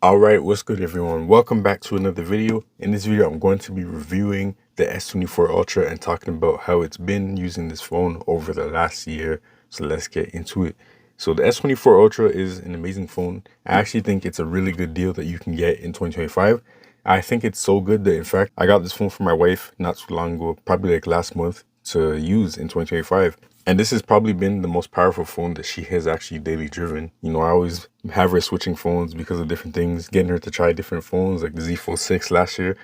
Alright, what's good everyone? Welcome back to another video. In this video, I'm going to be reviewing the S24 Ultra and talking about how it's been using this phone over the last year. So let's get into it. So the S24 Ultra is an amazing phone. I actually think it's a really good deal that you can get in 2025. I think it's so good that in fact, I got this phone for my wife not too long ago, probably like last month, to use in 2025. And this has probably been the most powerful phone that she has actually daily driven. You know, I always have her switching phones because of different things, getting her to try different phones like the Z Fold 6 last year.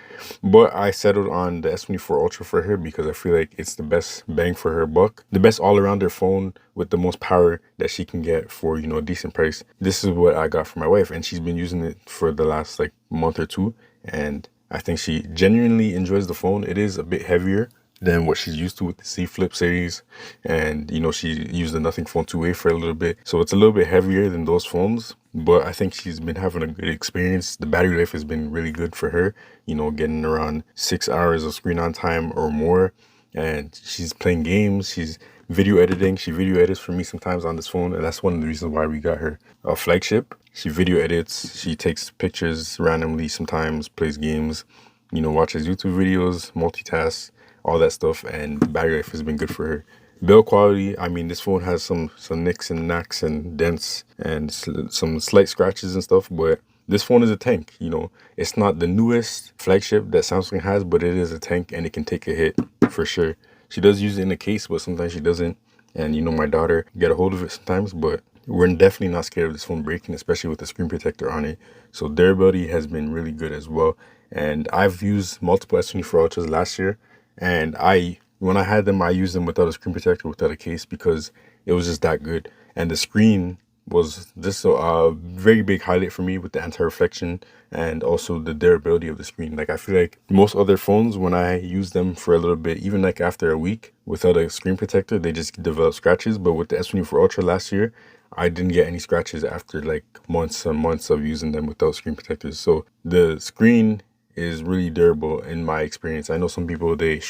But I settled on the S24 Ultra for her because I feel like it's the best bang for her buck, the best all-arounder phone with the most power that she can get for, you know, a decent price. This is what I got for my wife, and she's been using it for the last like month or two. And I think she genuinely enjoys the phone. It is a bit heavier than what she's used to with the C Flip series, and you know, she used the Nothing Phone 2A for a little bit, so it's a little bit heavier than those phones, but I think she's been having a good experience. The battery life has been really good for her, you know, getting around 6 hours of screen on time or more, and she's playing games, she's video editing. She video edits for me sometimes on this phone, and that's one of the reasons why we got her a flagship. She video edits, she takes pictures randomly sometimes, plays games, you know, watches YouTube videos, multitasks, all that stuff, and battery life has been good for her. Build quality, I mean, this phone has some nicks and knacks and dents and some slight scratches and stuff, but this phone is a tank. You know, it's not the newest flagship that Samsung has, but it is a tank and it can take a hit for sure. She does use it in a case, but sometimes she doesn't, and you know, my daughter get a hold of it sometimes, but we're definitely not scared of this phone breaking, especially with the screen protector on it. So durability has been really good as well, and I've used multiple S24 Ultras last year, and when I had them, I used them without a screen protector, without a case, because it was just that good. And the screen was just a very big highlight for me with the anti-reflection and also the durability of the screen. Like, I feel like most other phones, when I use them for a little bit, even like after a week without a screen protector, they just develop scratches. But with the S24 Ultra last year, I didn't get any scratches after like months and months of using them without screen protectors. So the screen is really durable in my experience. I know some people, they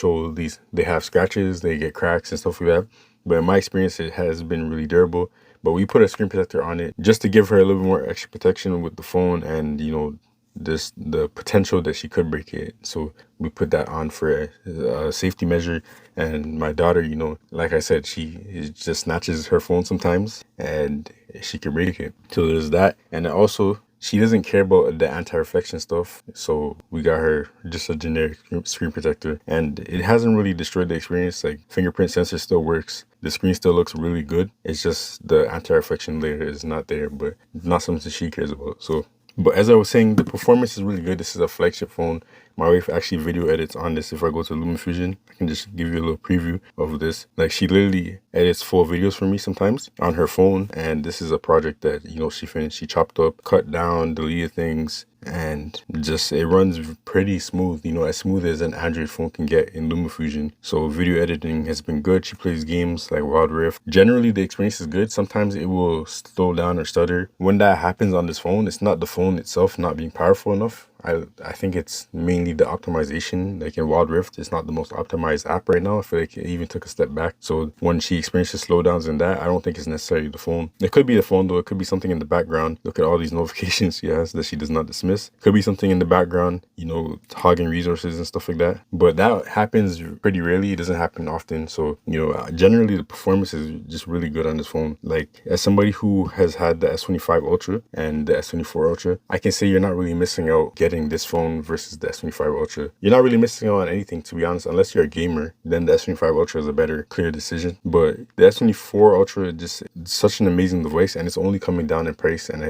have scratches, they get cracks and stuff like that, but in my experience, it has been really durable. But we put a screen protector on it just to give her a little bit more extra protection with the phone, and you know, the potential that she could break it. So we put that on for a safety measure. And my daughter, you know, like I said, she just snatches her phone sometimes and she can break it. So there's that. And also, she doesn't care about the anti-reflection stuff, so we got her just a generic screen protector, and it hasn't really destroyed the experience. Like, fingerprint sensor still works, the screen still looks really good. It's just the anti-reflection layer is not there, but not something she cares about. So, but as I was saying, the performance is really good. This is a flagship phone. My wife actually video edits on this. If I go to LumaFusion, I can just give you a little preview of this. Like, she literally edits full videos for me sometimes on her phone. And this is a project that, you know, she finished. She chopped up, cut down, deleted things, and just, it runs pretty smooth, you know, as smooth as an Android phone can get in LumaFusion. So video editing has been good. She plays games like Wild Rift. Generally, the experience is good. Sometimes it will slow down or stutter. When that happens on this phone, it's not the phone itself not being powerful enough. I think it's mainly the optimization. Like in Wild Rift, it's not the most optimized app right now. I feel like it even took a step back. So when she experiences slowdowns in that, I don't think it's necessarily the phone. It could be the phone though. It could be something in the background. Look at all these notifications she has that she does not dismiss. Could be something in the background, you know, hogging resources and stuff like that. But that happens pretty rarely. It doesn't happen often. So, you know, generally the performance is just really good on this phone. Like, as somebody who has had the S25 Ultra and the S24 Ultra, I can say you're not really missing out getting this phone versus the S25 Ultra. You're not really missing out on anything, to be honest, unless you're a gamer. Then the S25 Ultra is a better, clear decision. But the S24 Ultra, just such an amazing device, and it's only coming down in price. And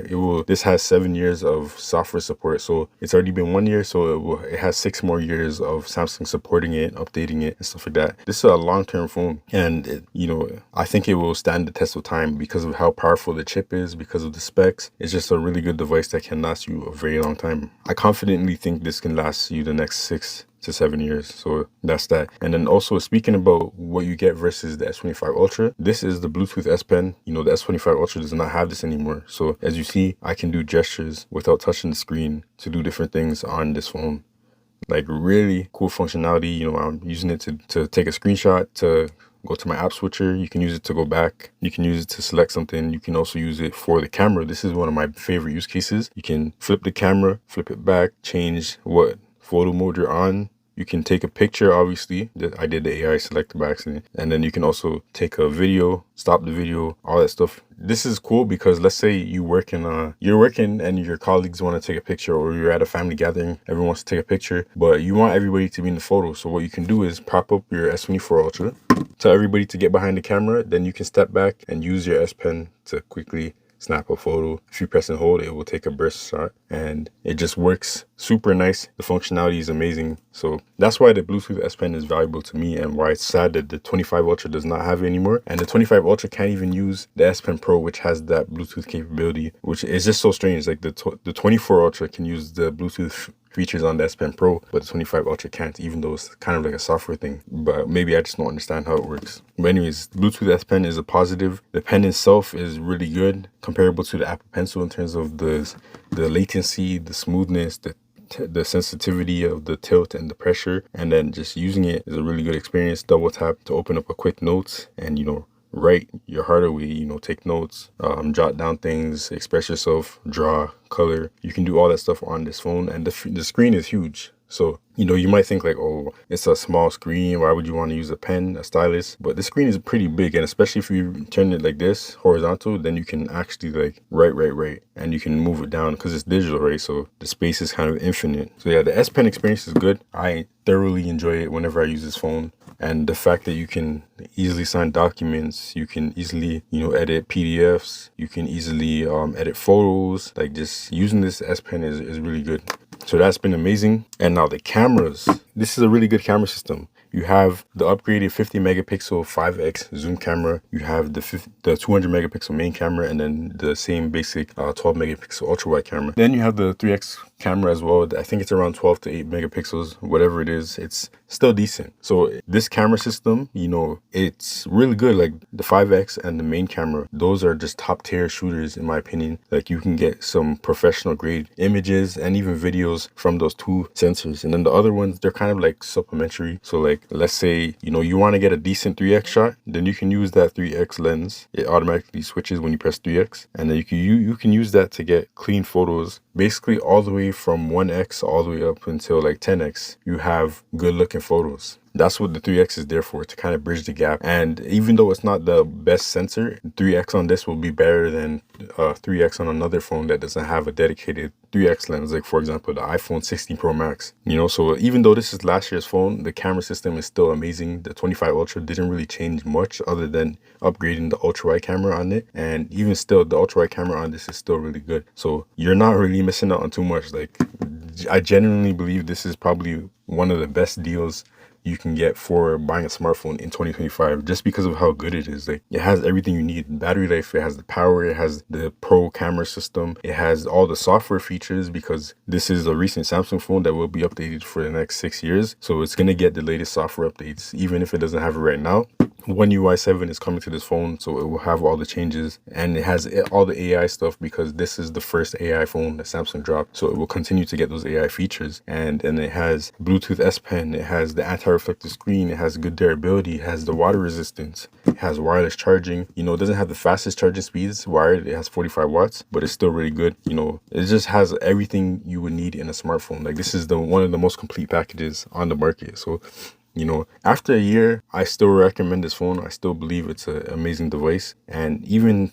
this has 7 years of software support, so it's already been 1 year, so it has 6 more years of Samsung supporting it, updating it, and stuff like that. This is a long-term phone, and you know, I think it will stand the test of time because of how powerful the chip is, because of the specs. It's just a really good device that can last you a very long time. I confidently think this can last you the next 6 to 7 years. So that's that. And then also, speaking about what you get versus the S25 Ultra, this is the Bluetooth S Pen. You know, the S25 Ultra does not have this anymore. So as you see, I can do gestures without touching the screen to do different things on this phone. like really cool functionality. You know, I'm using it to take a screenshot, to go to my app switcher. You can use it to go back. You can use it to select something. You can also use it for the camera. This is one of my favorite use cases. You can flip the camera, flip it back, change what photo mode you're on. You can take a picture, obviously. I did the AI selector by accident. And then you can also take a video, stop the video, all that stuff. This is cool because let's say you're working and your colleagues want to take a picture, or you're at a family gathering, everyone wants to take a picture, but you want everybody to be in the photo. So what you can do is prop up your S24 Ultra, tell everybody to get behind the camera, then you can step back and use your S Pen to quickly snap a photo. If you press and hold, it will take a burst shot, and it just works super nice. The functionality is amazing. So that's why the Bluetooth S Pen is valuable to me, and why it's sad that the 25 Ultra does not have it anymore. And the 25 Ultra can't even use the S Pen Pro, which has that Bluetooth capability, which is just so strange. Like the 24 Ultra can use the Bluetooth features on the S Pen Pro, but the 25 Ultra can't, even though it's kind of like a software thing. But maybe I just don't understand how it works. But anyways, Bluetooth S Pen is a positive. The pen itself is really good, comparable to the Apple Pencil in terms of the latency, the smoothness, the sensitivity of the tilt and the pressure. And then just using it is a really good experience. Double tap to open up a quick notes and, you know, write your heart away, you know, take notes, jot down things, express yourself, draw, color. You can do all that stuff on this phone, and the screen is huge. So, you know, you might think like, oh, it's a small screen, why would you want to use a pen, a stylus? But the screen is pretty big, and especially if you turn it like this, horizontal, then you can actually like write, and you can move it down because it's digital, right? So the space is kind of infinite. So yeah, the S Pen experience is good. I thoroughly enjoy it whenever I use this phone. And the fact that you can easily sign documents, you can easily, you know, edit PDFs, you can easily edit photos, like just using this S Pen is really good. So that's been amazing. And now the cameras. This is a really good camera system. You have the upgraded 50 megapixel 5x zoom camera. You have the 200 megapixel main camera, and then the same basic 12 megapixel ultra wide camera. Then you have the 3x camera as well. I think it's around 12 to 8 megapixels, whatever it is. It's still decent. So this camera system, you know, it's really good. Like the 5x and the main camera, those are just top tier shooters in my opinion. Like you can get some professional grade images and even videos from those two sensors. And then the other ones, they're kind of like supplementary. So like, let's say, you know, you want to get a decent 3x shot, then you can use that 3x lens. It automatically switches when you press 3x, and then you can use that to get clean photos, basically all the way from 1x all the way up until like 10x. You have good looking photos. That's what the 3x is there for, to kind of bridge the gap. And even though it's not the best sensor, 3x on this will be better than 3x on another phone that doesn't have a dedicated 3x lens, like for example the iPhone 16 Pro Max. You know, so even though this is last year's phone, the camera system is still amazing. The 25 Ultra didn't really change much other than upgrading the ultra wide camera on it, and even still the ultra wide camera on this is still really good. So you're not really missing out on too much. Like I genuinely believe this is probably one of the best deals you can get for buying a smartphone in 2025, just because of how good it is. Like it has everything you need: battery life, it has the power, it has the pro camera system, it has all the software features, because this is a recent Samsung phone that will be updated for the next 6 years. So it's gonna get the latest software updates, even if it doesn't have it right now. One UI 7 is coming to this phone, so it will have all the changes, and it has all the AI stuff because this is the first AI phone that Samsung dropped. So it will continue to get those AI features, and it has Bluetooth S Pen, it has the anti-reflective screen, it has good durability, it has the water resistance, it has wireless charging. You know, it doesn't have the fastest charging speeds wired, it has 45 watts, but it's still really good. You know, it just has everything you would need in a smartphone. Like this is one of the most complete packages on the market. So, you know, after a year, I still recommend this phone. I still believe it's an amazing device. And even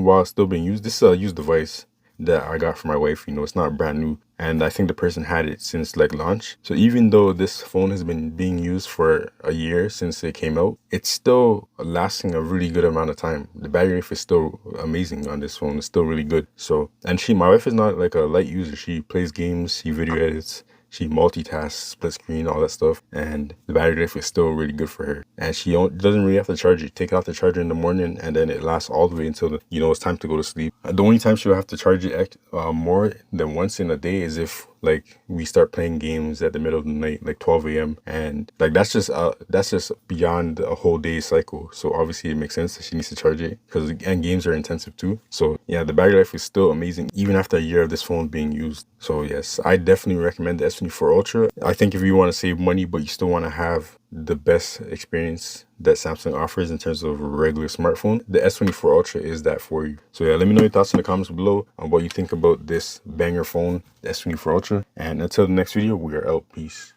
while it's still being used, this is a used device that I got for my wife. You know, it's not brand new. And I think the person had it since like launch. So even though this phone has been being used for a year since it came out, it's still lasting a really good amount of time. The battery life is still amazing on this phone. It's still really good. So, and my wife is not like a light user. She plays games, she video edits, she multitasks, split screen, all that stuff, and the battery life is still really good for her. And she doesn't really have to charge it. Take out the charger in the morning, and then it lasts all the way until it's time to go to sleep. The only time she'll have to charge it more than once in a day is if like we start playing games at the middle of the night, like 12 a.m. And like that's just beyond a whole day cycle. So obviously it makes sense that she needs to charge it, because and games are intensive too. So yeah, the battery life is still amazing even after a year of this phone being used. So yes, I definitely recommend the S24 Ultra. I think if you want to save money but you still want to have the best experience that Samsung offers in terms of a regular smartphone, the S24 Ultra is that for you. So yeah, let me know your thoughts in the comments below on what you think about this banger phone, the S24 Ultra. And until the next video, we are out. Peace.